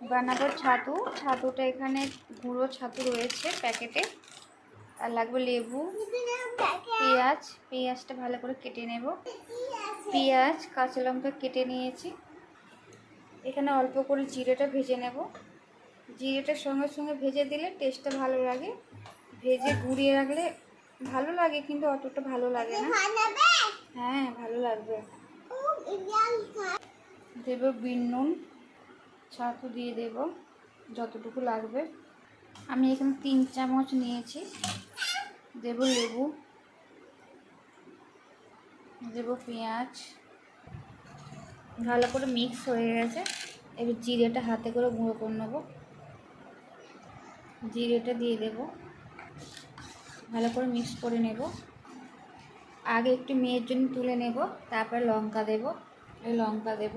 বানাবো ছাতু। ছাতুটা এখানে গুঁড়ো ছাতু রয়েছে প্যাকেটে। আর লাগবে লেবু, পেঁয়াজ। পেঁয়াজটা ভালো করে কেটে নেব। পেঁয়াজ, কাঁচা লঙ্কা কেটে নিয়েছি। এখানে অল্প করে জিরেটা ভেজে নেব। জিরেটা সঙ্গে সঙ্গে ভেজে দিলে টেস্টটা ভালো লাগে। ভেজে গুঁড়িয়ে রাখলে ভালো লাগে, কিন্তু অতটা ভালো লাগে না। হ্যাঁ, ভালো লাগবে। দেব বিন নুন, ছাতু দিয়ে দেব যতটুকু লাগবে। আমি এখানে 3 চামচ নিয়েছি। দেব লেবু, দেব পেঁয়াজ। ভালো করে মিক্স হয়ে গেছে। এবার জিরেটা হাতে করে গুঁড়ো করে নেব। জিরেটা দিয়ে দেব, ভালো করে মিক্স করে নেব। আগে একটু মেয়ের জন্য তুলে নেব, তারপর লঙ্কা দেব। লঙ্কা দেব,